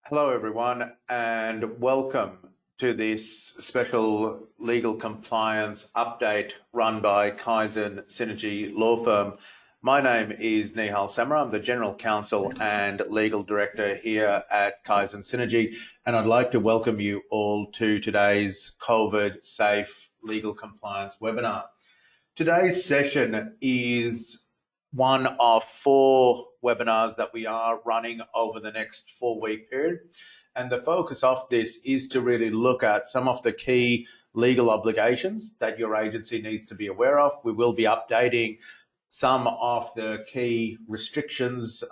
Hello, everyone, and welcome to this special legal compliance update run by Kaizen Synergy Law Firm. My name is Nihal Samara. I'm the General Counsel and Legal Director here at Kaizen Synergy, and I'd like to welcome you all to today's COVIDSafe legal compliance webinar. Today's session is one of 4 webinars that we are running over the next 4-week period. And the focus of this is to really look at some of the key legal obligations that your agency needs to be aware of. We will be updating some of the key restrictions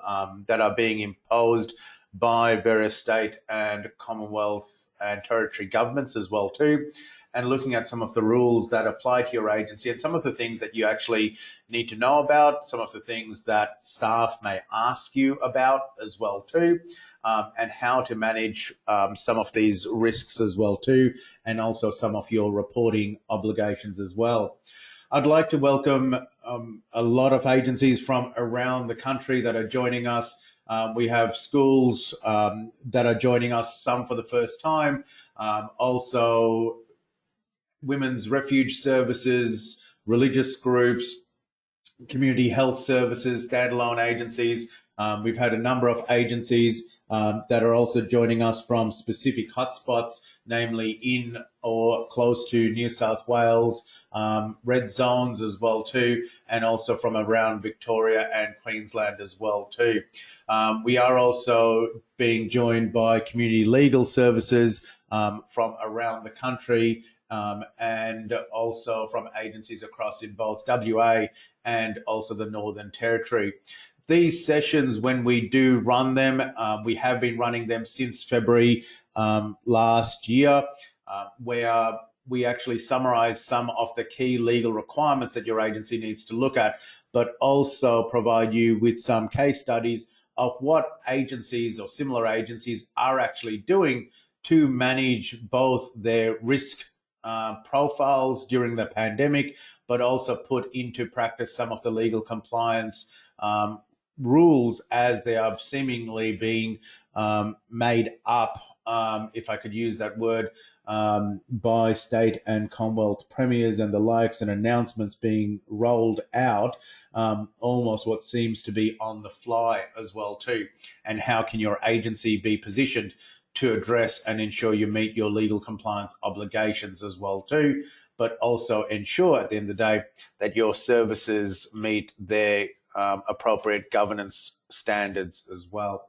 that are being imposed by various state and Commonwealth and territory governments as well too, and looking at some of the rules that apply to your agency and some of the things that you actually need to know about, some of the things that staff may ask you about as well too, and how to manage some of these risks as well too, and also some of your reporting obligations as well. I'd like to welcome a lot of agencies from around the country that are joining us. We have schools that are joining us, some for the first time, also women's refuge services, religious groups, community health services, standalone agencies. We've had a number of agencies that are also joining us from specific hotspots, namely in or close to New South Wales, red zones as well too, and also from around Victoria and Queensland as well too. We are also being joined by community legal services from around the country, and also from agencies across in both WA and also the Northern Territory. These sessions, when we do run them, we have been running them since February last year, where we actually summarize some of the key legal requirements that your agency needs to look at, but also provide you with some case studies of what agencies or similar agencies are actually doing to manage both their risk profiles during the pandemic, but also put into practice some of the legal compliance rules as they are seemingly being made up, if I could use that word, by state and Commonwealth premiers and the likes, and announcements being rolled out, almost what seems to be on the fly as well too. And how can your agency be positioned to address and ensure you meet your legal compliance obligations as well too, but also ensure at the end of the day that your services meet their appropriate governance standards as well.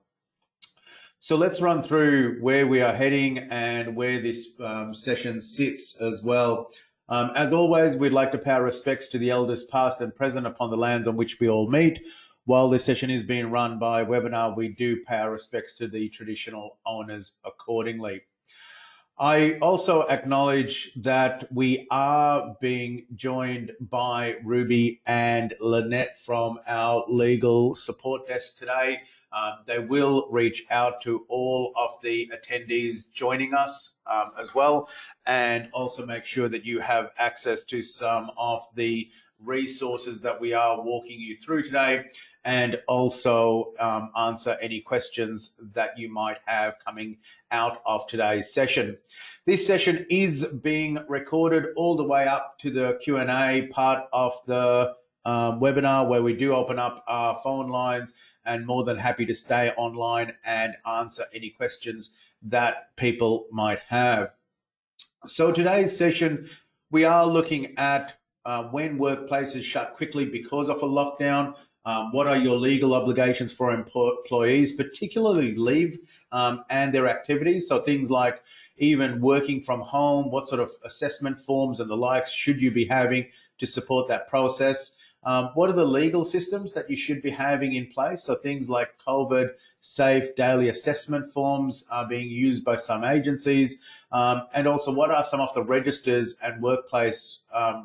So let's run through where we are heading and where this session sits as well. As always, we'd like to pay our respects to the elders past and present upon the lands on which we all meet. While this session is being run by webinar, we do pay our respects to the traditional owners accordingly. I also acknowledge that we are being joined by Ruby and Lynette from our legal support desk today. They will reach out to all of the attendees joining us as well, and also make sure that you have access to some of the resources that we are walking you through today, and also answer any questions that you might have coming out of today's session. This session is being recorded all the way up to the Q&A part of the webinar, where we do open up our phone lines, and more than happy to stay online and answer any questions that people might have. So today's session, we are looking at when workplaces shut quickly because of a lockdown. What are your legal obligations for employees, particularly leave and their activities? So things like even working from home, what sort of assessment forms and the likes should you be having to support that process? What are the legal systems that you should be having in place? So things like COVIDSafe daily assessment forms are being used by some agencies. And also, what are some of the registers and workplace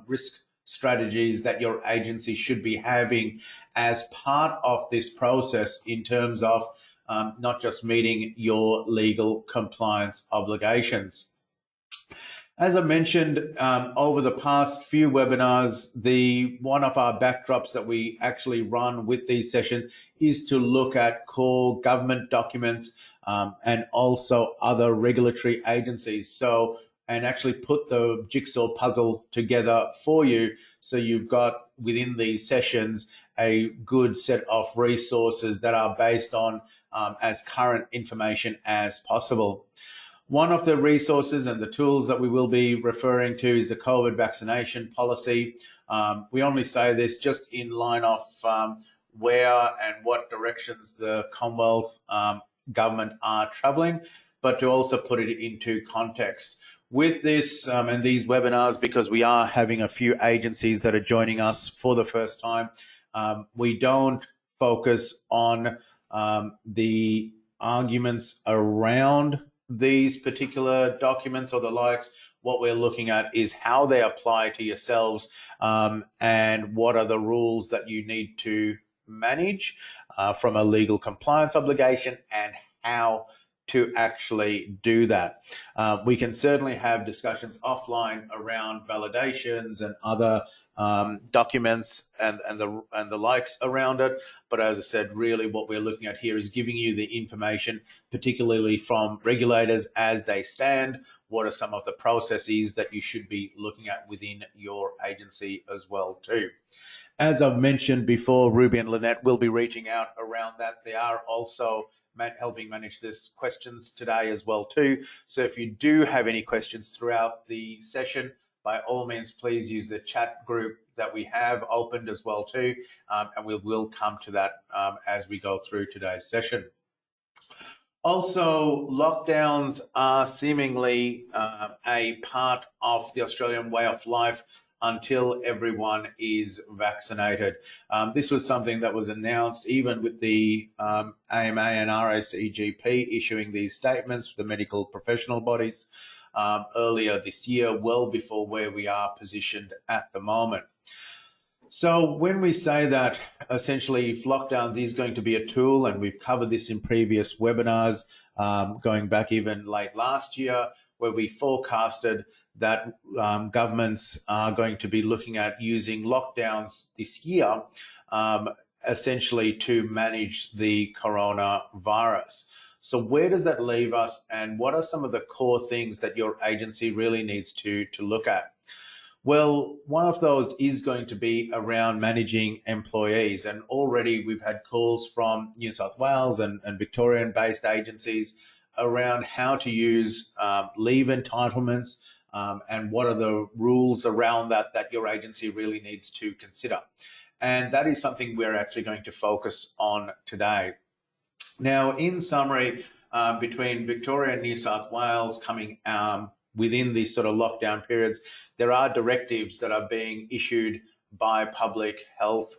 risk strategies that your agency should be having as part of this process in terms of not just meeting your legal compliance obligations? As I mentioned over the past few webinars, one of our backdrops that we actually run with these sessions is to look at core government documents and also other regulatory agencies. And actually put the jigsaw puzzle together for you. So you've got within these sessions a good set of resources that are based on as current information as possible. One of the resources and the tools that we will be referring to is the COVID vaccination policy. We only say this just in line of where and what directions the Commonwealth government are travelling, but to also put it into context. With this and these webinars, because we are having a few agencies that are joining us for the first time, we don't focus on the arguments around these particular documents or the likes. What we're looking at is how they apply to yourselves and what are the rules that you need to manage from a legal compliance obligation and how to actually do that. We can certainly have discussions offline around validations and other documents and the likes around it. But as I said, really what we're looking at here is giving you the information, particularly from regulators as they stand. What are some of the processes that you should be looking at within your agency as well too? As I've mentioned before, Ruby and Lynette will be reaching out around that. They are also helping manage this questions today as well too. So if you do have any questions throughout the session, by all means, please use the chat group that we have opened as well too, and we will come to that as we go through today's session. Also, lockdowns are seemingly a part of the Australian way of life until everyone is vaccinated. This was something that was announced even with the AMA and RACGP issuing these statements for the medical professional bodies earlier this year, well before where we are positioned at the moment. So when we say that essentially if lockdowns is going to be a tool, and we've covered this in previous webinars, going back even late last year, where we forecasted that governments are going to be looking at using lockdowns this year, essentially to manage the coronavirus. So where does that leave us, and what are some of the core things that your agency really needs to look at? Well, one of those is going to be around managing employees. And already we've had calls from New South Wales and Victorian-based agencies around how to use leave entitlements and what are the rules around that your agency really needs to consider. And that is something we're actually going to focus on today. Now, in summary, between Victoria and New South Wales coming within these sort of lockdown periods, there are directives that are being issued by public health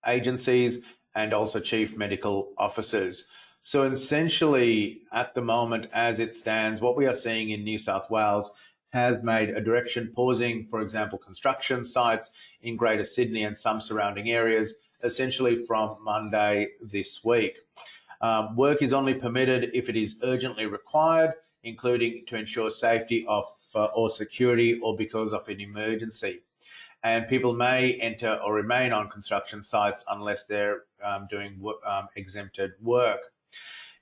agencies and also chief medical officers. So essentially, at the moment, as it stands, what we are seeing in New South Wales has made a direction pausing, for example, construction sites in Greater Sydney and some surrounding areas, essentially from Monday this week. Work is only permitted if it is urgently required, including to ensure safety of or security or because of an emergency. And people may enter or remain on construction sites unless they're doing exempted work.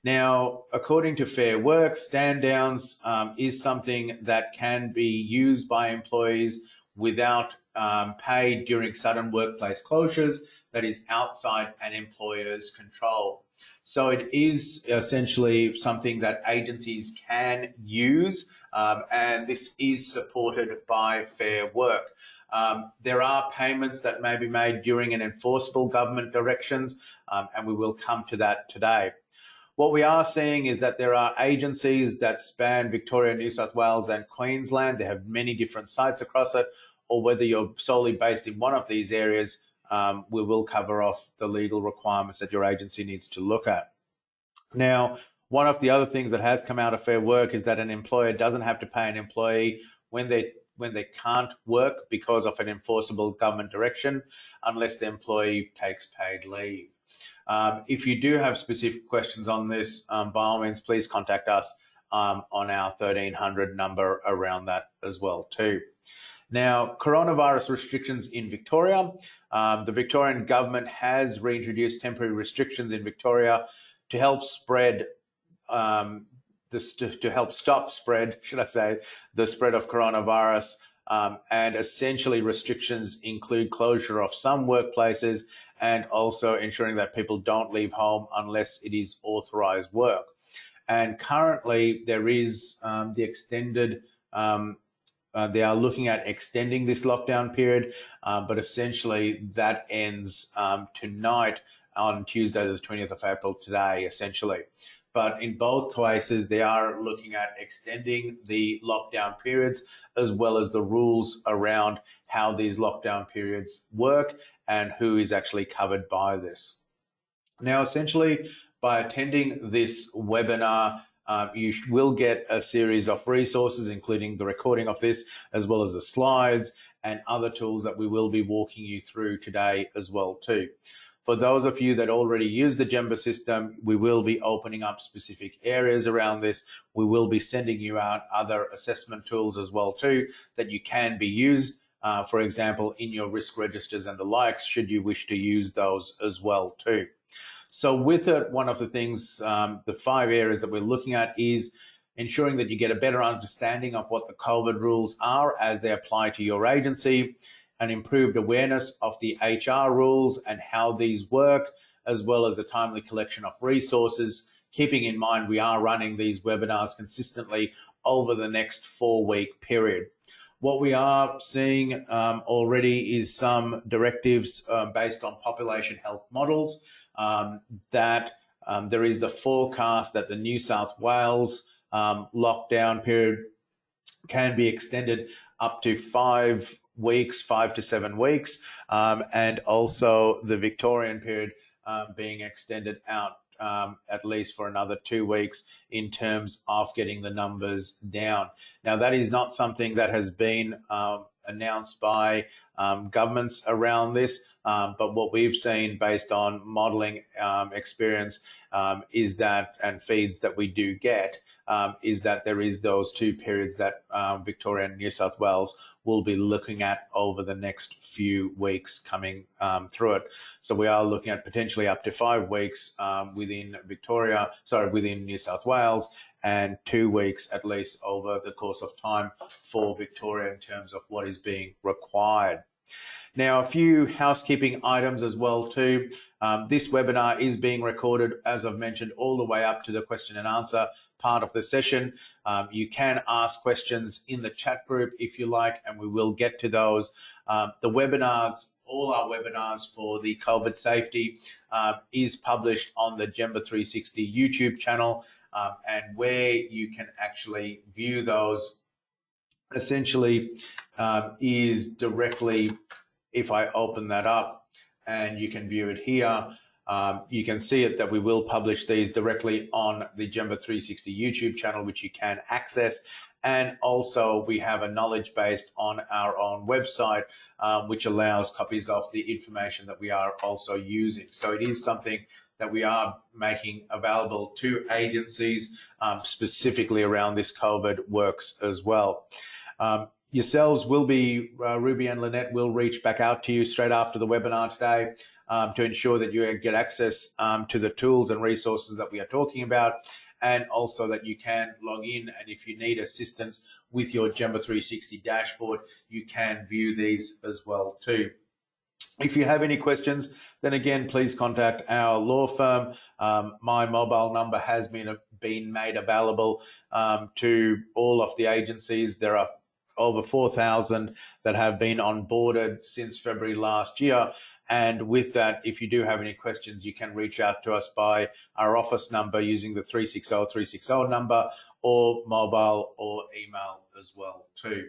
Now, according to Fair Work, stand downs is something that can be used by employees without pay during sudden workplace closures that is outside an employer's control. So it is essentially something that agencies can use, and this is supported by Fair Work. There are payments that may be made during an enforceable government directions, and we will come to that today. What we are seeing is that there are agencies that span Victoria, New South Wales and Queensland. They have many different sites across it, or whether you're solely based in one of these areas, we will cover off the legal requirements that your agency needs to look at. Now, one of the other things that has come out of Fair Work is that an employer doesn't have to pay an employee when they can't work because of an enforceable government direction, unless the employee takes paid leave. If you do have specific questions on this, by all means, please contact us on our 1300 number around that as well too. Now, coronavirus restrictions in Victoria. The Victorian government has reintroduced temporary restrictions in Victoria to help spread to help stop spread, should I say, the spread of coronavirus. And essentially restrictions include closure of some workplaces and also ensuring that people don't leave home unless it is authorized work. And currently there is the extended they are looking at extending this lockdown period, but essentially that ends tonight on Tuesday, the 20th of April, today, essentially. But in both cases, they are looking at extending the lockdown periods as well as the rules around how these lockdown periods work and who is actually covered by this. Now, essentially, by attending this webinar, you will get a series of resources, including the recording of this, as well as the slides and other tools that we will be walking you through today as well too. For those of you that already use the Gemba system, we will be opening up specific areas around this. We will be sending you out other assessment tools as well too that you can be used, for example, in your risk registers and the likes, should you wish to use those as well too. So with it, one of the things, the 5 areas that we're looking at is ensuring that you get a better understanding of what the COVID rules are as they apply to your agency, an improved awareness of the HR rules and how these work, as well as a timely collection of resources, keeping in mind we are running these webinars consistently over the next 4-week period. What we are seeing already is some directives based on population health models, that there is the forecast that the New South Wales lockdown period can be extended up to 5 weeks, 5 to 7 weeks, and also the Victorian period being extended out at least for another 2 weeks in terms of getting the numbers down. Now, that is not something that has been announced by governments around this, but what we've seen based on modelling experience is that, and feeds that we do get, is that there is those 2 periods that Victoria and New South Wales will be looking at over the next few weeks coming through it. So we are looking at potentially up to 5 weeks within within New South Wales, and 2 weeks at least over the course of time for Victoria in terms of what is being required. Now, a few housekeeping items as well too. This webinar is being recorded, as I've mentioned, all the way up to the question and answer part of the session. You can ask questions in the chat group if you like, and we will get to those. The webinars, all our webinars for the COVID safety is published on the Gemba 360 YouTube channel, and where you can actually view those essentially is directly, if I open that up and you can view it here, you can see it that we will publish these directly on the Gemba 360 YouTube channel, which you can access. And also we have a knowledge base on our own website, which allows copies of the information that we are also using. So it is something that we are making available to agencies, specifically around this COVID works as well. Yourselves will be, Ruby and Lynette will reach back out to you straight after the webinar today to ensure that you get access to the tools and resources that we are talking about, and also that you can log in, and if you need assistance with your Gemba 360 dashboard, you can view these as well too. If you have any questions, then again, please contact our law firm. My mobile number has been made available to all of the agencies. There are over 4,000 that have been onboarded since February last year. And with that, if you do have any questions, you can reach out to us by our office number using the 360 number, or mobile or email as well too.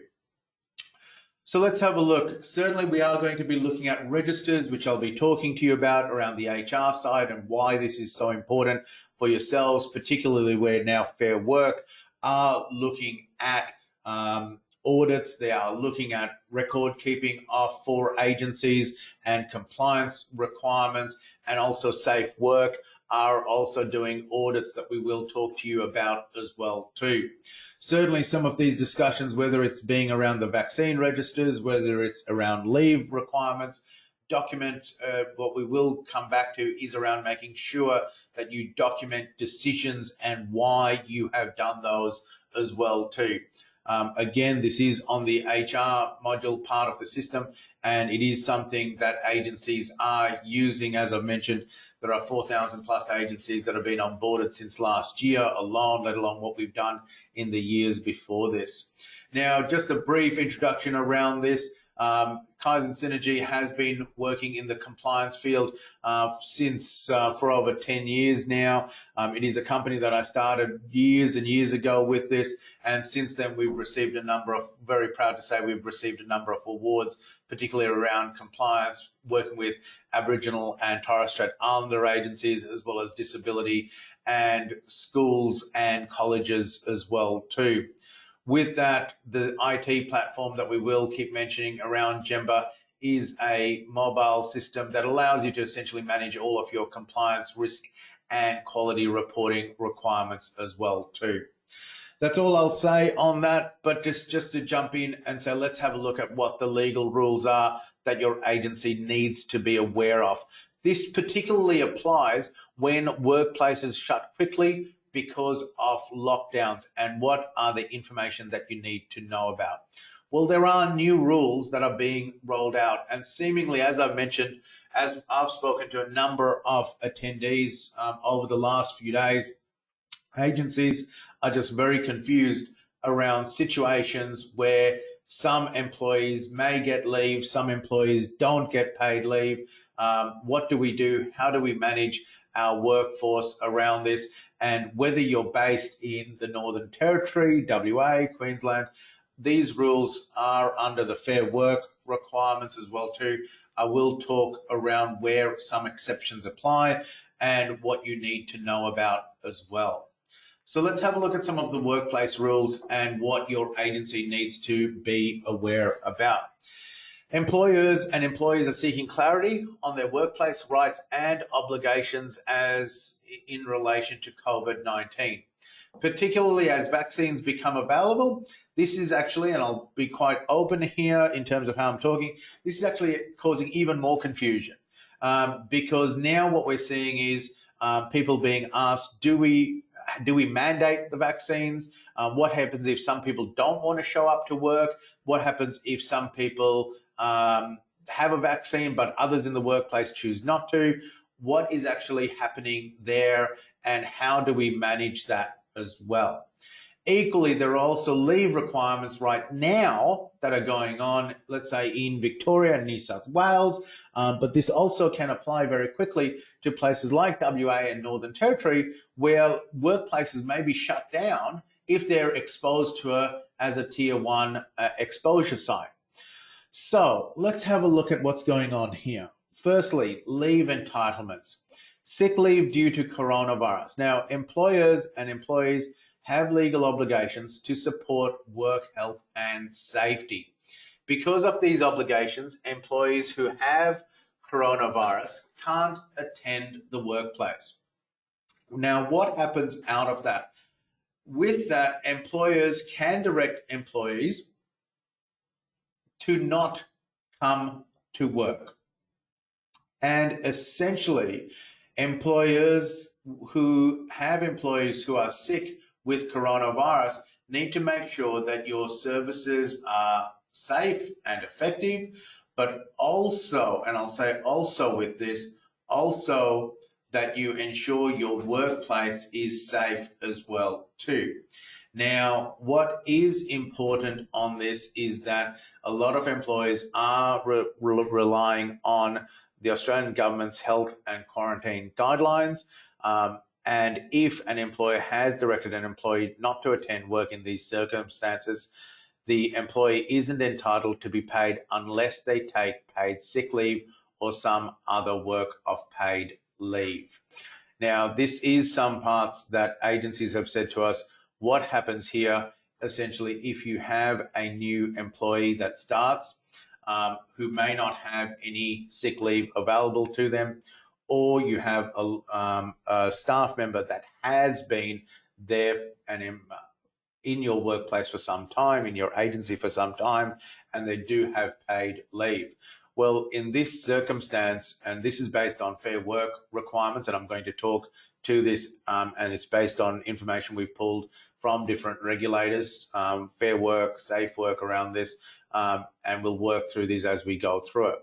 So let's have a look. Certainly we are going to be looking at registers, which I'll be talking to you about around the HR side and why this is so important for yourselves, particularly where now Fair Work are looking at audits. They are looking at record keeping for agencies and compliance requirements, and also safe work are also doing audits that we will talk to you about as well too. Certainly some of these discussions, whether it's being around the vaccine registers, whether it's around leave requirements, what we will come back to is around making sure that you document decisions and why you have done those as well too. Again, this is on the HR module part of the system, and it is something that agencies are using. As I've mentioned, there are 4,000 plus agencies that have been onboarded since last year alone, let alone what we've done in the years before this. Now, just a brief introduction around this. Kaizen Synergy has been working in the compliance field since for over 10 years now. It is a company that I started years and years ago with this, and since then we've received a number of, very proud to say we've received a number of awards, particularly around compliance, working with Aboriginal and Torres Strait Islander agencies, as well as disability and schools and colleges as well too. With that, the IT platform that we will keep mentioning around Gemba is a mobile system that allows you to essentially manage all of your compliance, risk and quality reporting requirements as well too. That's all I'll say on that, but just to jump in and say, let's have a look at what the legal rules are that your agency needs to be aware of. This particularly applies when workplaces shut quickly because of lockdowns, and what are the information that you need to know about. Well, there are new rules that are being rolled out, and seemingly, as I've mentioned, as I've spoken to a number of attendees over the last few days, agencies are just very confused around situations where some employees may get leave, some employees don't get paid leave. What do we do? How do we manage our workforce around this? And whether you're based in the Northern Territory, WA, Queensland, these rules are under the Fair Work requirements as well too. I will talk around where some exceptions apply and what you need to know about as well. So let's have a look at some of the workplace rules and what your agency needs to be aware about. Employers and employees are seeking clarity on their workplace rights and obligations as in relation to COVID-19. Particularly as vaccines become available, this is actually, and I'll be quite open here in terms of how I'm talking, this is actually causing even more confusion because now what we're seeing is people being asked, do we mandate the vaccines? What happens if some people don't want to show up to work? What happens if some people have a vaccine but others in the workplace choose not to? What is actually happening there, and how do we manage that as well? Equally, there are also leave requirements right now that are going on, let's say in Victoria and New South Wales, but this also can apply very quickly to places like WA and Northern Territory, where workplaces may be shut down if they're exposed to as a tier 1 exposure site. So let's have a look at what's going on here. Firstly, leave entitlements. Sick leave due to coronavirus. Now, employers and employees have legal obligations to support work health and safety. Because of these obligations, employees who have coronavirus can't attend the workplace. Now, what happens out of that? With that, employers can direct employees to not come to work. And essentially, employers who have employees who are sick with coronavirus need to make sure that your services are safe and effective, but also, and I'll say also with this, also that you ensure your workplace is safe as well too. Now, what is important on this is that a lot of employees are relying on the Australian government's health and quarantine guidelines. And if an employer has directed an employee not to attend work in these circumstances, the employee isn't entitled to be paid unless they take paid sick leave or some other work of paid leave. Now, this is some parts that agencies have said to us, what happens here, essentially, if you have a new employee that starts who may not have any sick leave available to them, or you have a staff member that has been there and in your workplace for some time, in your agency for some time, and they do have paid leave. Well, in this circumstance, and this is based on Fair Work requirements, and I'm going to talk to this, and it's based on information we've pulled from different regulators, Fair Work, Safe Work around this, and we'll work through these as we go through it.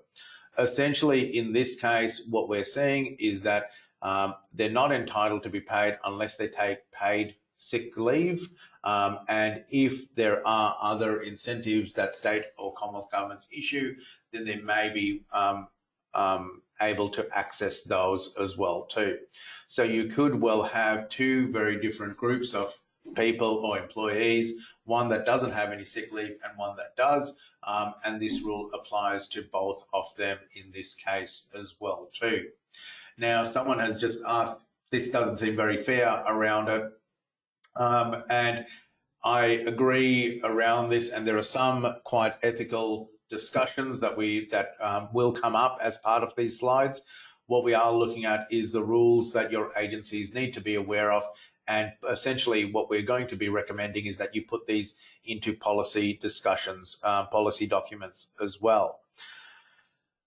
Essentially, in this case, what we're seeing is that they're not entitled to be paid unless they take paid sick leave, and if there are other incentives that state or Commonwealth governments issue, then they may be able to access those as well too. So you could well have two very different groups of people or employees, one that doesn't have any sick leave and one that does, and this rule applies to both of them in this case as well too. Now, someone has just asked, this doesn't seem very fair around it. And I agree around this, and there are some quite ethical discussions that will come up as part of these slides. What we are looking at is the rules that your agencies need to be aware of, and essentially what we're going to be recommending is that you put these into policy discussions, policy documents as well.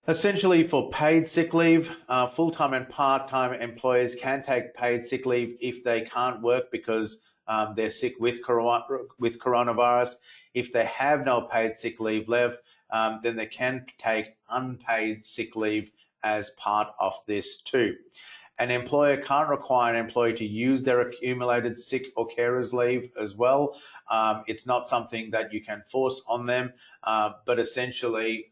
Essentially, for paid sick leave, full-time and part-time employers can take paid sick leave if they can't work because they're sick with coronavirus. If they have no paid sick leave left, then they can take unpaid sick leave as part of this too. An employer can't require an employee to use their accumulated sick or carers leave as well. It's not something that you can force on them, but essentially,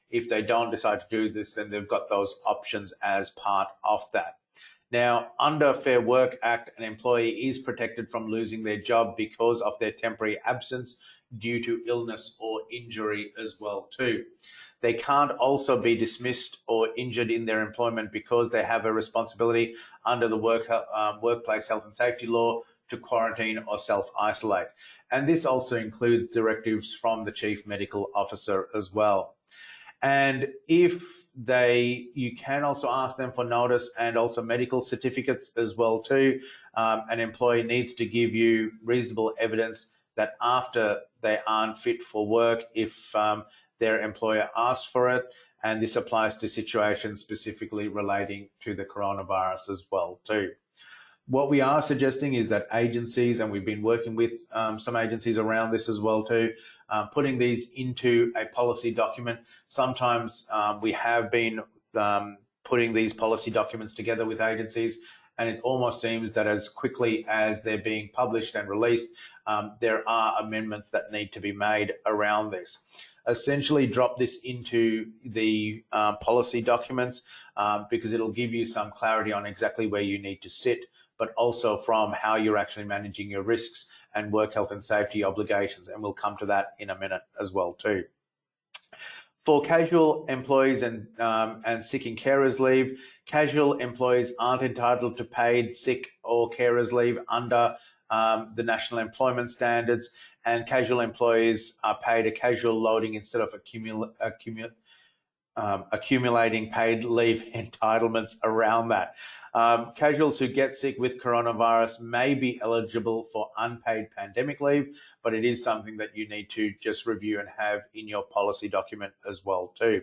if they don't decide to do this, then they've got those options as part of that. Now, under Fair Work Act, an employee is protected from losing their job because of their temporary absence due to illness or injury as well too. They can't also be dismissed or injured in their employment because they have a responsibility under the workplace health and safety law to quarantine or self-isolate. And this also includes directives from the Chief Medical Officer as well. And if you can also ask them for notice and also medical certificates as well too. An employee needs to give you reasonable evidence that after they aren't fit for work, if their employer asks for it, and this applies to situations specifically relating to the coronavirus as well too. What we are suggesting is that agencies, and we've been working with some agencies around this as well too, putting these into a policy document. Sometimes we have been putting these policy documents together with agencies, and it almost seems that as quickly as they're being published and released, there are amendments that need to be made around this. Essentially drop this into the policy documents because it'll give you some clarity on exactly where you need to sit, but also from how you're actually managing your risks and work health and safety obligations. And we'll come to that in a minute as well too. For casual employees and sick and carers leave, casual employees aren't entitled to paid sick or carers leave under the National Employment Standards, and casual employees are paid a casual loading instead of accumulating paid leave entitlements around that. Casuals who get sick with coronavirus may be eligible for unpaid pandemic leave, but it is something that you need to just review and have in your policy document as well too.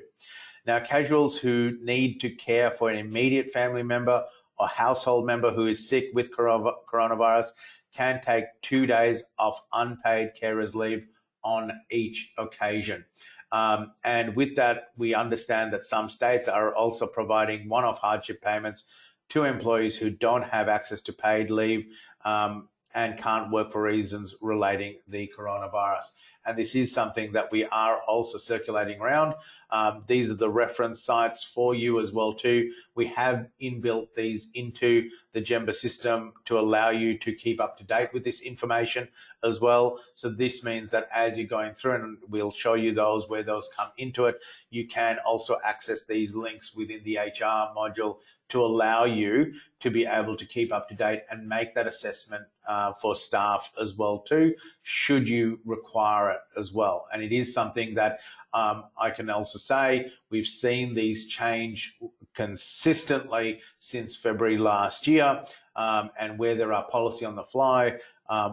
Now, casuals who need to care for an immediate family member or household member who is sick with coronavirus can take 2 days of unpaid carers leave on each occasion. And with that, we understand that some states are also providing one-off hardship payments to employees who don't have access to paid leave and can't work for reasons relating the coronavirus. And this is something that we are also circulating around. These are the reference sites for you as well too. We have inbuilt these into the GEMBA system to allow you to keep up to date with this information as well. So this means that as you're going through, and we'll show you those where those come into it, you can also access these links within the HR module to allow you to be able to keep up to date and make that assessment for staff as well too, should you require it as well. And it is something that I can also say we've seen these change consistently since February last year, and where there are policy on the fly,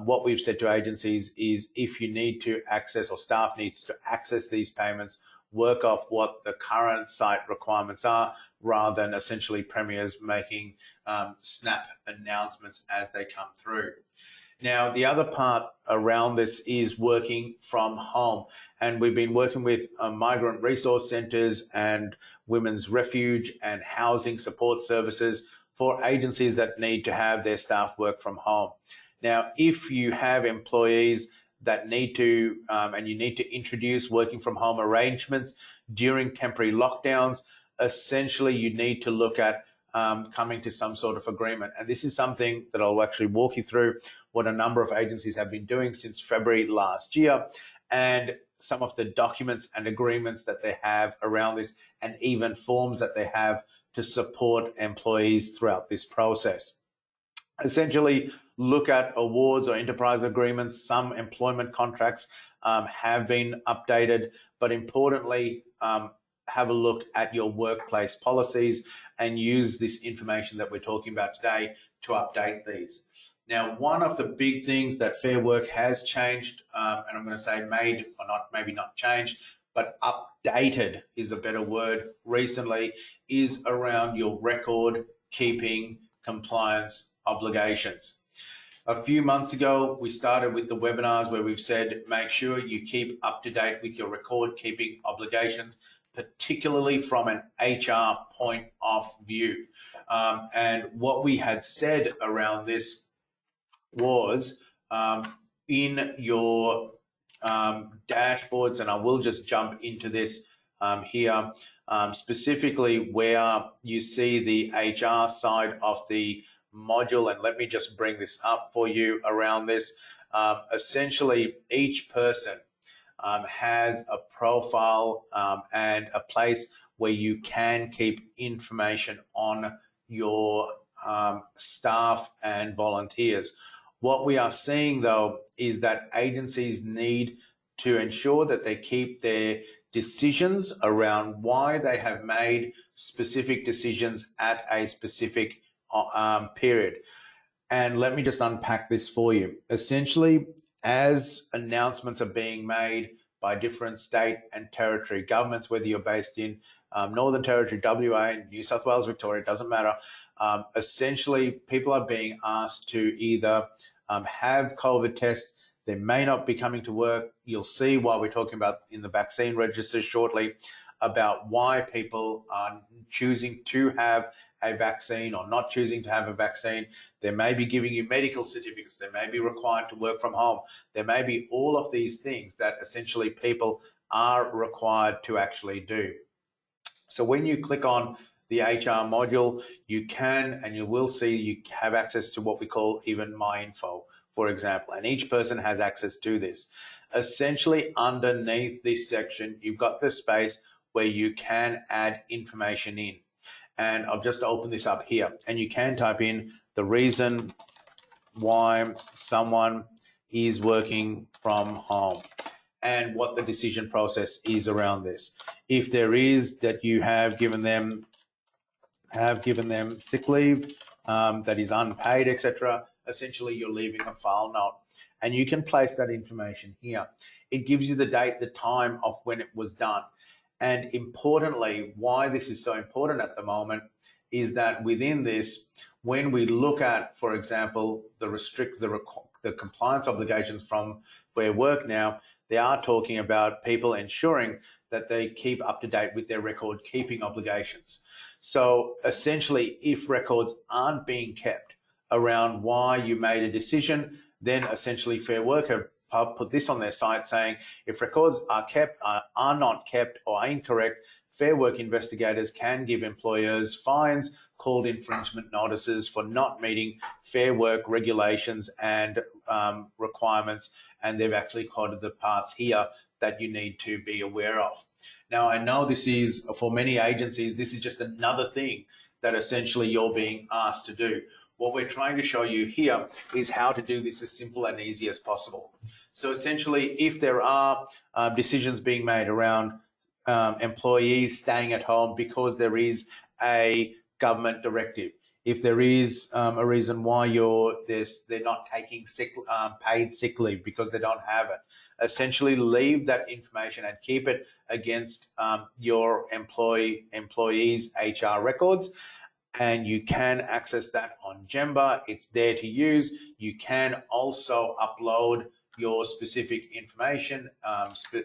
what we've said to agencies is if you need to access or staff needs to access these payments, work off what the current site requirements are rather than essentially premiers making snap announcements as they come through. Now, the other part around this is working from home. And we've been working with migrant resource centres and women's refuge and housing support services for agencies that need to have their staff work from home. Now, if you have employees that need to, and you need to introduce working from home arrangements during temporary lockdowns, essentially you need to look at coming to some sort of agreement. And this is something that I'll actually walk you through what a number of agencies have been doing since February last year, and some of the documents and agreements that they have around this, and even forms that they have to support employees throughout this process. Essentially, look at awards or enterprise agreements. Some employment contracts have been updated, but importantly, have a look at your workplace policies and use this information that we're talking about today to update these. Now, one of the big things that Fair Work has changed, and I'm going to say made or not, maybe not changed, but updated is a better word recently, is around your record keeping compliance obligations. A few months ago, we started with the webinars where we've said, make sure you keep up to date with your record keeping obligations, particularly from an HR point of view. And what we had said around this was in your dashboards, and I will just jump into this here, specifically where you see the HR side of the module, and let me just bring this up for you around this. Essentially, each person has a profile and a place where you can keep information on your staff and volunteers. What we are seeing, though, is that agencies need to ensure that they keep their decisions around why they have made specific decisions at a specific period. And let me just unpack this for you. Essentially, as announcements are being made by different state and territory governments, whether you're based in Northern Territory, WA, New South Wales, Victoria, it doesn't matter. Essentially, people are being asked to either have COVID tests. They may not be coming to work. You'll see why we're talking about in the vaccine registers shortly about why people are choosing to have a vaccine or not choosing to have a vaccine. They may be giving you medical certificates. They may be required to work from home. There may be all of these things that essentially people are required to actually do. So when you click on the HR module, you can and you will see you have access to what we call even My Info, for example, and each person has access to this. Essentially, underneath this section, you've got the space where you can add information in. And I've just opened this up here, and you can type in the reason why someone is working from home and what the decision process is around this. If there is that you have given them sick leave that is unpaid, etc., essentially you're leaving a file note, and you can place that information here. It gives you the date, the time of when it was done. And importantly, why this is so important at the moment is that within this, when we look at, for example, the compliance obligations from Fair Work now, they are talking about people ensuring that they keep up to date with their record keeping obligations. So essentially, if records aren't being kept around why you made a decision, then essentially Fair Work have put this on their site saying if records are kept, are not kept, or are incorrect, Fair Work investigators can give employers fines called infringement notices for not meeting Fair Work regulations and requirements, and they've actually quoted the parts here that you need to be aware of. Now, I know this is, for many agencies, this is just another thing that essentially you're being asked to do. What we're trying to show you here is how to do this as simple and easy as possible. So essentially, if there are decisions being made around employees staying at home because there is a government directive. If there is a reason why they're not taking paid sick leave because they don't have it, essentially leave that information and keep it against your employees' HR records. And you can access that on Gemba. It's there to use. You can also upload your specific information.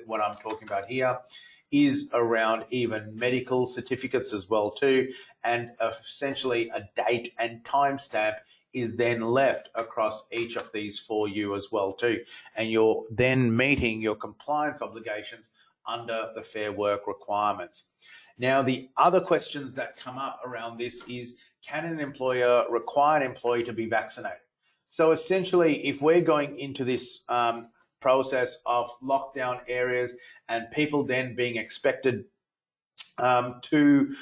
What I'm talking about here is around even medical certificates as well too, and essentially a date and timestamp is then left across each of these for you as well too, and you're then meeting your compliance obligations under the Fair Work requirements. Now, the other questions that come up around this is, can an employer require an employee to be vaccinated? So essentially, if we're going into this process of lockdown areas and people then being expected to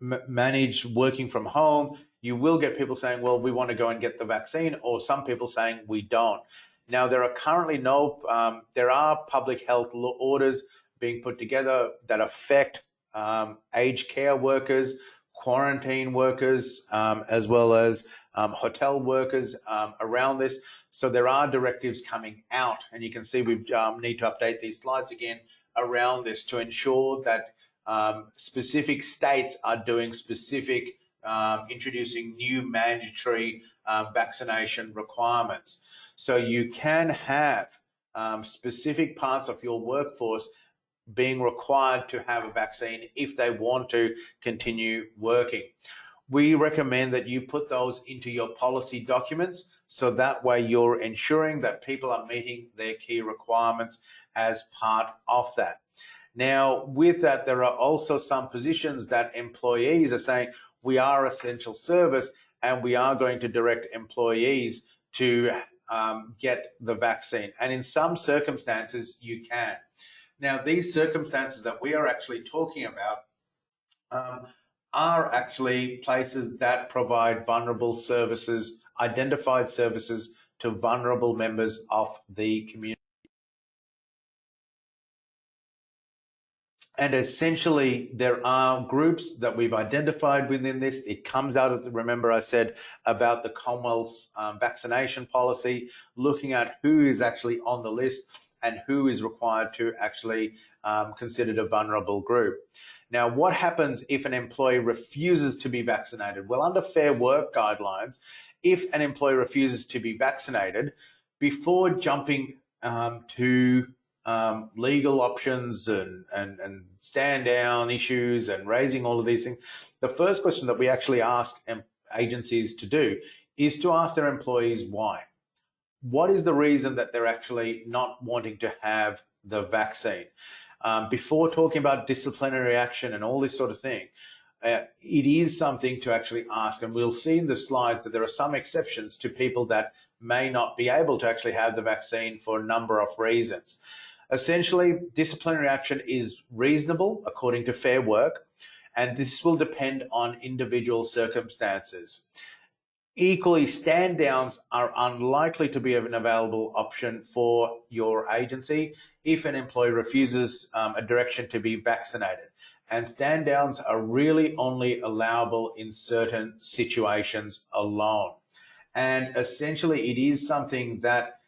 manage working from home, you will get people saying, well, we want to go and get the vaccine, or some people saying we don't. Now, there are currently there are public health orders being put together that affect aged care workers, quarantine workers, as well as hotel workers around this. So there are directives coming out, and you can see we need to update these slides again around this to ensure that specific states are doing specific, introducing new mandatory vaccination requirements. So you can have specific parts of your workforce being required to have a vaccine if they want to continue working. We recommend that you put those into your policy documents, so that way you're ensuring that people are meeting their key requirements as part of that. Now, with that, there are also some positions that employees are saying, we are essential service and we are going to direct employees to get the vaccine. And in some circumstances, you can. Now, these circumstances that we are actually talking about are actually places that provide vulnerable services, identified services to vulnerable members of the community. And essentially, there are groups that we've identified within this. It comes out of, remember I said about the Commonwealth's vaccination policy, looking at who is actually on the list and who is required to actually considered a vulnerable group. Now, what happens if an employee refuses to be vaccinated? Well, under Fair Work guidelines, if an employee refuses to be vaccinated, before jumping to legal options and stand down issues and raising all of these things, the first question that we actually ask agencies to do is to ask their employees why. What is the reason that they're actually not wanting to have the vaccine? Before talking about disciplinary action and all this sort of thing, it is something to actually ask, and we'll see in the slides that there are some exceptions to people that may not be able to actually have the vaccine for a number of reasons. Essentially, disciplinary action is reasonable according to Fair Work, and this will depend on individual circumstances. Equally, stand downs are unlikely to be an available option for your agency if an employee refuses a direction to be vaccinated. And stand downs are really only allowable in certain situations alone. And essentially, it is something that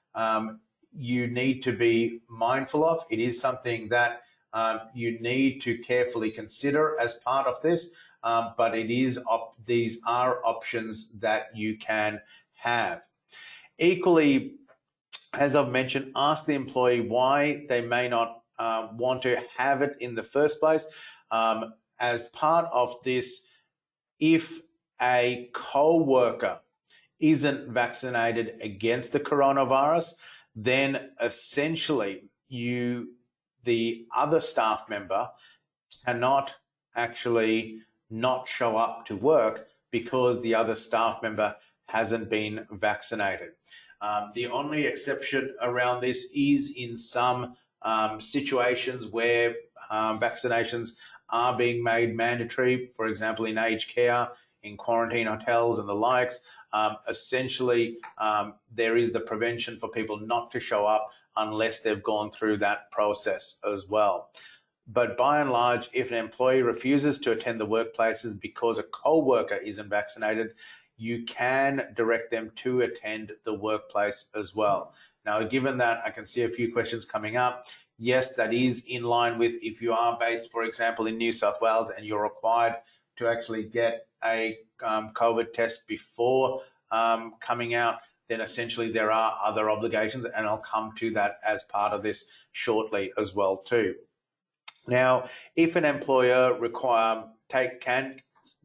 you need to be mindful of. It is something that you need to carefully consider as part of this. But these are options that you can have. Equally, as I've mentioned, ask the employee why they may not want to have it in the first place. As part of this, if a co-worker isn't vaccinated against the coronavirus, then essentially the other staff member cannot actually not show up to work because the other staff member hasn't been vaccinated. The only exception around this is in some situations where vaccinations are being made mandatory, for example, in aged care, in quarantine hotels and the likes. Essentially, there is the prevention for people not to show up unless they've gone through that process as well. But by and large, if an employee refuses to attend the workplaces because a co-worker isn't vaccinated, you can direct them to attend the workplace as well. Now, given that, I can see a few questions coming up. Yes, that is in line with if you are based, for example, in New South Wales and you're required to actually get a COVID test before coming out, then essentially there are other obligations, and I'll come to that as part of this shortly as well too. Now, if an employer can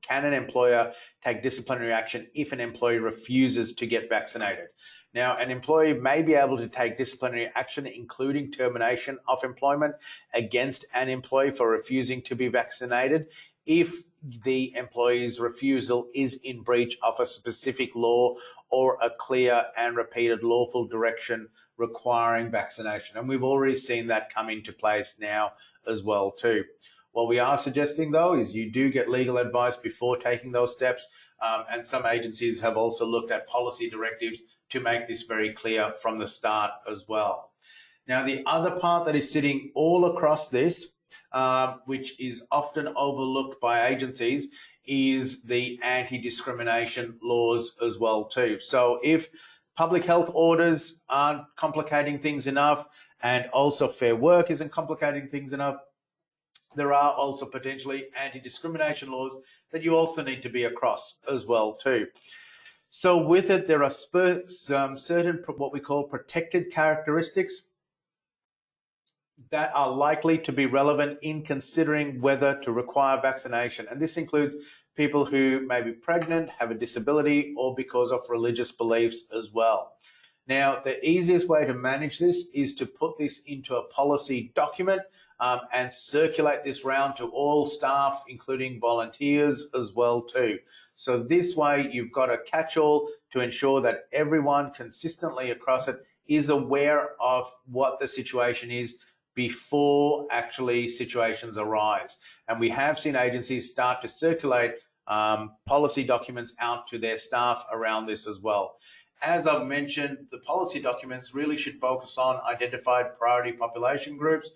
an employer take disciplinary action if an employee refuses to get vaccinated? Now, an employee may be able to take disciplinary action, including termination of employment against an employee for refusing to be vaccinated, if the employee's refusal is in breach of a specific law or a clear and repeated lawful direction requiring vaccination. And we've already seen that come into place now as well too. What we are suggesting though is you do get legal advice before taking those steps, and some agencies have also looked at policy directives to make this very clear from the start as well. Now, the other part that is sitting all across this, which is often overlooked by agencies, is the anti-discrimination laws as well too. So if public health orders aren't complicating things enough, and also fair work isn't complicating things enough, there are also potentially anti-discrimination laws that you also need to be across as well too. So with it, there are some certain what we call protected characteristics that are likely to be relevant in considering whether to require vaccination. And this includes people who may be pregnant, have a disability, or because of religious beliefs as well. Now, the easiest way to manage this is to put this into a policy document and circulate this round to all staff, including volunteers as well too. So this way you've got a catch-all to ensure that everyone consistently across it is aware of what the situation is before actually situations arise. And we have seen agencies start to circulate policy documents out to their staff around this as well. As I've mentioned, the policy documents really should focus on identified priority population groups.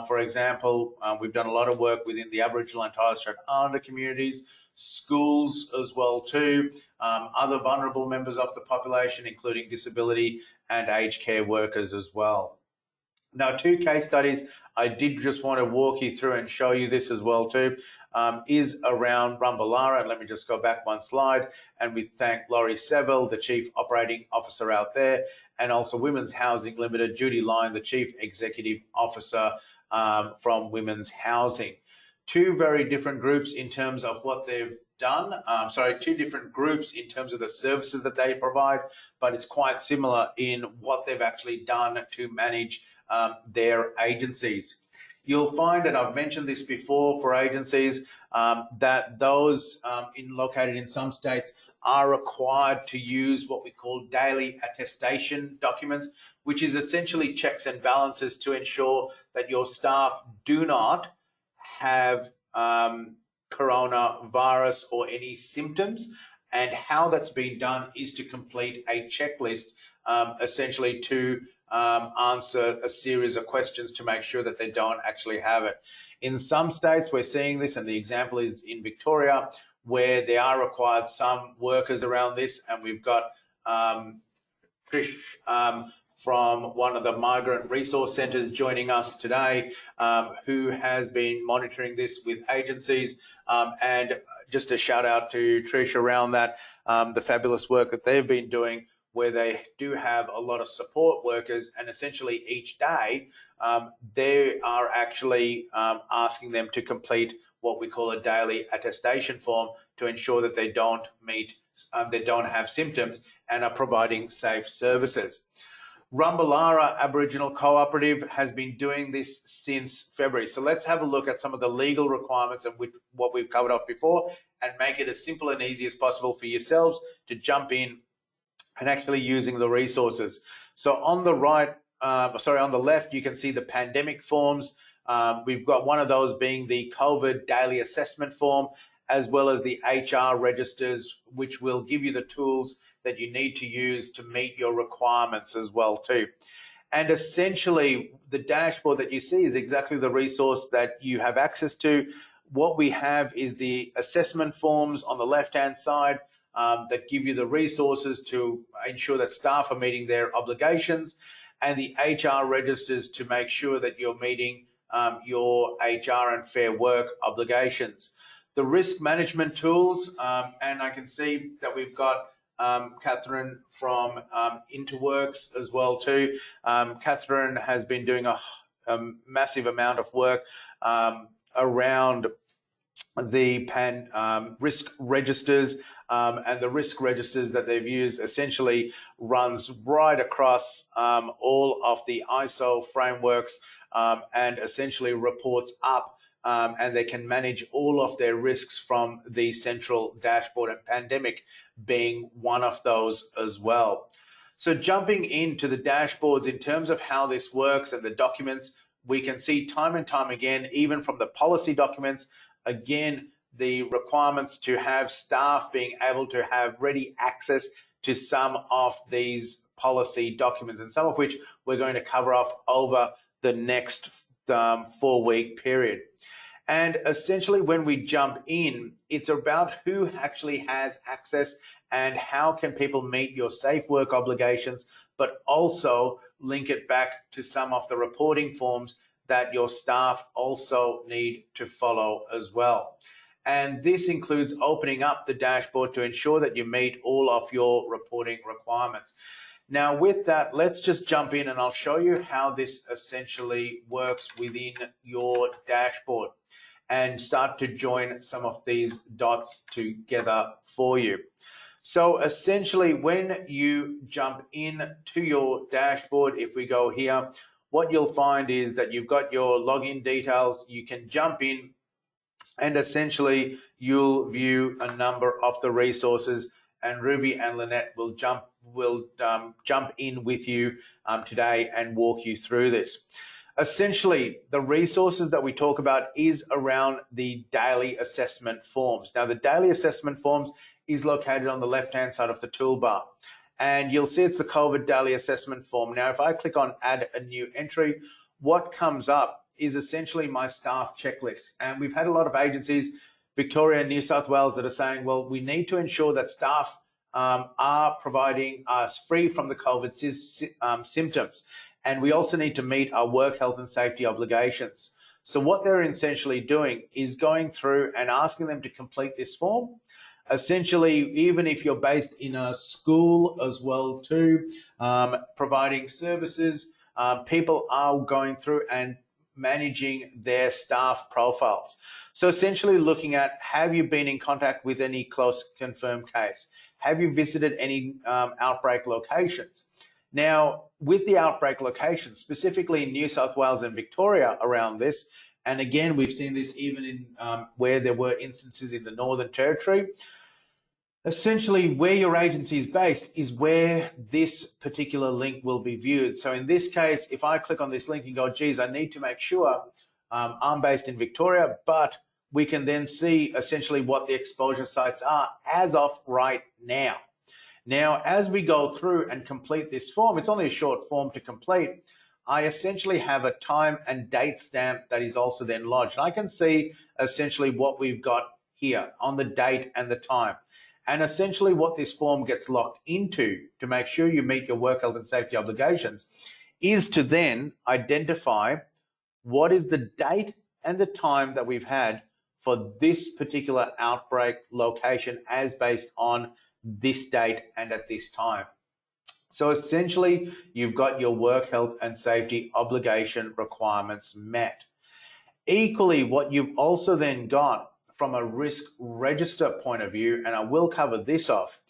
For example, we've done a lot of work within the Aboriginal and Torres Strait Islander communities, schools as well too, other vulnerable members of the population, including disability and aged care workers as well. Now, 2 case studies I did just want to walk you through and show you this as well too, is around Rumballara. And let me just go back one slide. And we thank Laurie Seville, the Chief Operating Officer out there, and also Women's Housing Limited, Judy Lyne, the Chief Executive Officer from Women's Housing. 2 very different groups in terms of what they've done. 2 different groups in terms of the services that they provide, but it's quite similar in what they've actually done to manage their agencies. You'll find, and I've mentioned this before for agencies, that those located in some states are required to use what we call daily attestation documents, which is essentially checks and balances to ensure that your staff do not have coronavirus or any symptoms. And how that's been done is to complete a checklist, essentially to answer a series of questions to make sure that they don't actually have it. In some states, we're seeing this, and the example is in Victoria, where there are required some workers around this, and we've got Trish from one of the migrant resource centres joining us today, who has been monitoring this with agencies, and just a shout out to Trish around that, the fabulous work that they've been doing, where they do have a lot of support workers, and essentially each day they are actually asking them to complete what we call a daily attestation form to ensure that they don't have symptoms and are providing safe services. Rumballara Aboriginal Cooperative has been doing this since February. So let's have a look at some of the legal requirements and what we've covered off before, and make it as simple and easy as possible for yourselves to jump in and actually using the resources. So on the on the left, you can see the pandemic forms. We've got one of those being the COVID daily assessment form, as well as the HR registers, which will give you the tools that you need to use to meet your requirements as well too. And essentially, the dashboard that you see is exactly the resource that you have access to. What we have is the assessment forms on the left-hand side that give you the resources to ensure that staff are meeting their obligations, and the HR registers to make sure that you're meeting your HR and fair work obligations. The risk management tools, and I can see that we've got Catherine from Interworks as well too. Catherine has been doing a massive amount of work around the risk registers, and the risk registers that they've used essentially runs right across all of the ISO frameworks, and essentially reports up, and they can manage all of their risks from the central dashboard, and pandemic being one of those as well. So jumping into the dashboards in terms of how this works and the documents, we can see time and time again, even from the policy documents, again, the requirements to have staff being able to have ready access to some of these policy documents, and some of which we're going to cover off over the next 4-week period. And essentially, when we jump in, it's about who actually has access and how can people meet your safe work obligations, but also link it back to some of the reporting forms that your staff also need to follow as well. And this includes opening up the dashboard to ensure that you meet all of your reporting requirements. Now, with that, let's just jump in and I'll show you how this essentially works within your dashboard and start to join some of these dots together for you. So essentially, when you jump in to your dashboard, if we go here, what you'll find is that you've got your login details. You can jump in and essentially you'll view a number of the resources, and Ruby and Lynette will jump in with you today and walk you through this. Essentially, the resources that we talk about is around the daily assessment forms. Now, the daily assessment forms is located on the left-hand side of the toolbar, and you'll see it's the COVID daily assessment form. Now, if I click on add a new entry, what comes up is essentially my staff checklist. And we've had a lot of agencies, Victoria and New South Wales, that are saying, well, we need to ensure that staff are providing us free from the COVID symptoms. And we also need to meet our work health and safety obligations. So what they're essentially doing is going through and asking them to complete this form. Essentially, even if you're based in a school as well too, providing services, people are going through and managing their staff profiles. So essentially looking at, have you been in contact with any close confirmed case? Have you visited any outbreak locations? Now, with the outbreak locations, specifically in New South Wales and Victoria around this, and again, we've seen this even in where there were instances in the Northern Territory, essentially where your agency is based is where this particular link will be viewed. So in this case, if I click on this link and go, geez, I need to make sure I'm based in Victoria, but we can then see essentially what the exposure sites are as of right now. Now, as we go through and complete this form, it's only a short form to complete. I essentially have a time and date stamp that is also then lodged. And I can see essentially what we've got here on the date and the time. And essentially what this form gets locked into to make sure you meet your work health and safety obligations is to then identify what is the date and the time that we've had for this particular outbreak location as based on this date and at this time. So essentially, you've got your work health and safety obligation requirements met. Equally, what you've also then got from a risk register point of view, and I will cover this off,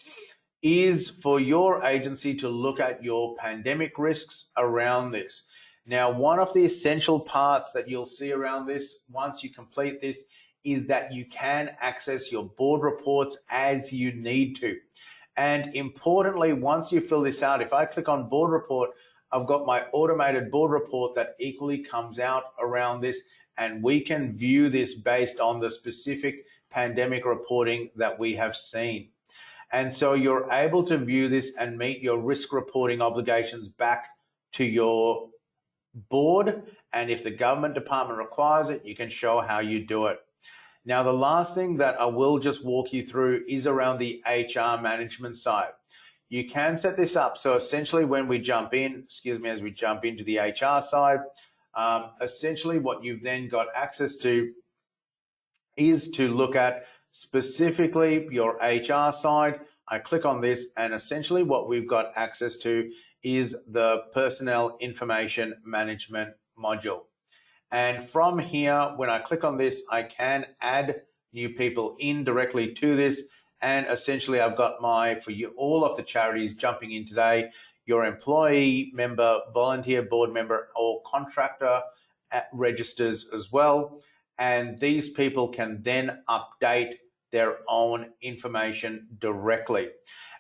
is for your agency to look at your pandemic risks around this. Now, one of the essential parts that you'll see around this once you complete this is that you can access your board reports as you need to. And importantly, once you fill this out, if I click on board report, I've got my automated board report that equally comes out around this, and we can view this based on the specific pandemic reporting that we have seen. And so you're able to view this and meet your risk reporting obligations back to your board, and if the government department requires it, you can show how you do it. Now, the last thing that I will just walk you through is around the HR management side. You can set this up. So essentially when we jump in, as we jump into the HR side, essentially what you've then got access to is to look at specifically your HR side. I click on this, and essentially what we've got access to is the personnel information management module. And from here, when I click on this, I can add new people in directly to this. And essentially I've got for you, all of the charities jumping in today, your employee, member, volunteer, board member, or contractor registers as well. And these people can then update their own information directly.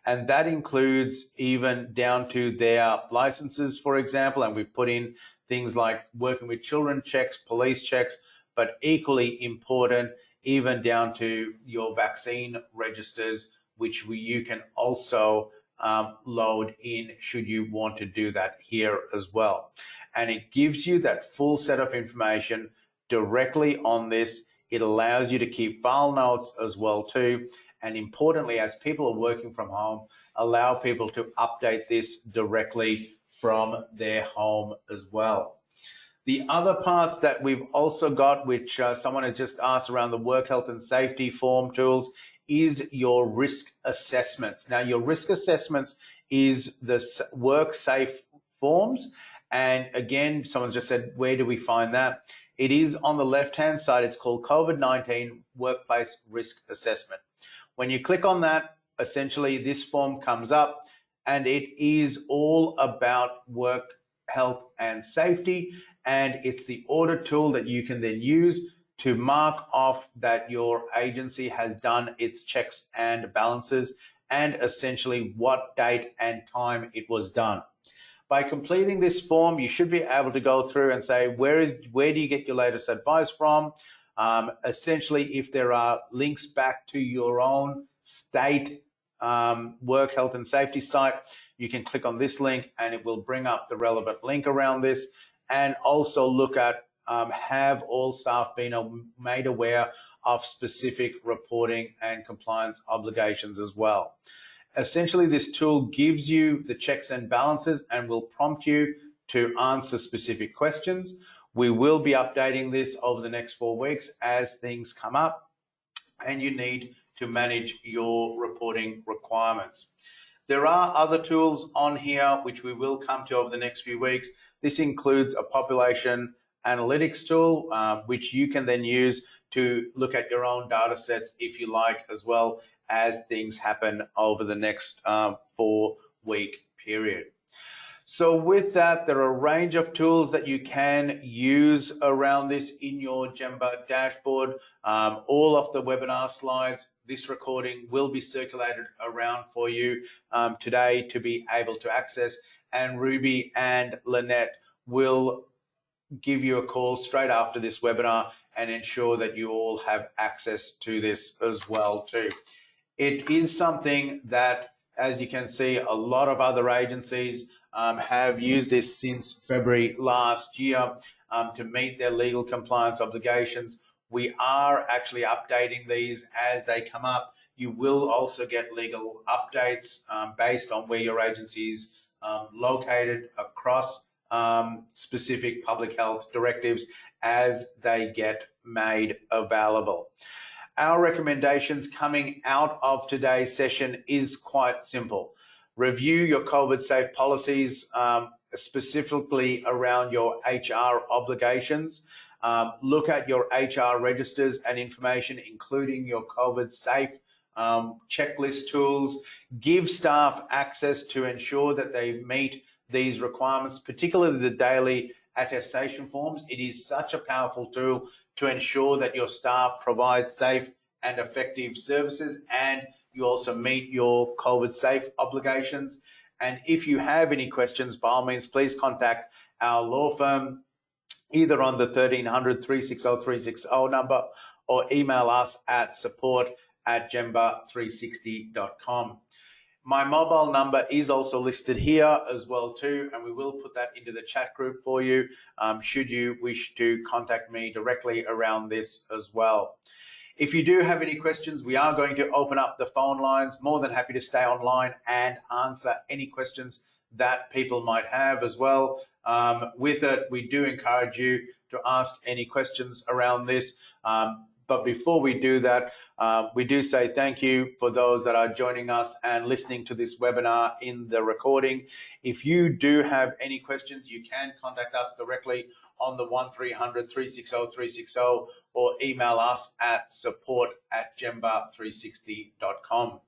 And that includes even down to their licenses, for example, and we've put in things like working with children checks, police checks, but equally important, even down to your vaccine registers, which you can also load in should you want to do that here as well. And it gives you that full set of information directly on this. It allows you to keep file notes as well too. And importantly, as people are working from home, allow people to update this directly from their home as well. The other parts that we've also got, which someone has just asked around the work health and safety form tools, is your risk assessments. Now, your risk assessments is the WorkSafe forms. And again, someone's just said, where do we find that? It is on the left-hand side. It's called COVID-19 Workplace Risk Assessment. When you click on that, essentially this form comes up, and it is all about work health and safety. And it's the audit tool that you can then use to mark off that your agency has done its checks and balances, and essentially what date and time it was done. By completing this form, you should be able to go through and say, where do you get your latest advice from? Essentially, if there are links back to your own state work health and safety site, you can click on this link and it will bring up the relevant link around this. And also look at, have all staff been made aware of specific reporting and compliance obligations as well. Essentially, this tool gives you the checks and balances and will prompt you to answer specific questions. We will be updating this over the next 4 weeks as things come up and you need to manage your reporting requirements. There are other tools on here which we will come to over the next few weeks. This includes a population analytics tool, which you can then use to look at your own data sets if you like, as well as things happen over the next 4-week period. So with that, there are a range of tools that you can use around this in your Gemba dashboard. All of the webinar slides, this recording will be circulated around for you today to be able to access, and Ruby and Lynette will give you a call straight after this webinar and ensure that you all have access to this as well too. It is something that, as you can see, a lot of other agencies have used this since February last year to meet their legal compliance obligations. We are actually updating these as they come up. You will also get legal updates based on where your agency is located across specific public health directives as they get made available. Our recommendations coming out of today's session is quite simple. Review your COVIDSafe policies, specifically around your HR obligations. Look at your HR registers and information, including your COVIDSafe checklist tools. Give staff access to ensure that they meet these requirements, particularly the daily attestation forms. It is such a powerful tool to ensure that your staff provide safe and effective services, and you also meet your COVIDSafe obligations. And if you have any questions, by all means, please contact our law firm either on the 1300 360 360 number, or email us at support@gemba360.com. My mobile number is also listed here as well too, and we will put that into the chat group for you should you wish to contact me directly around this as well. If you do have any questions, we are going to open up the phone lines. More than happy to stay online and answer any questions that people might have as well. With it, we do encourage you to ask any questions around this. But before we do that, we do say thank you for those that are joining us and listening to this webinar in the recording. If you do have any questions, you can contact us directly on the 1300 360 360 or email us at support@gemba360.com.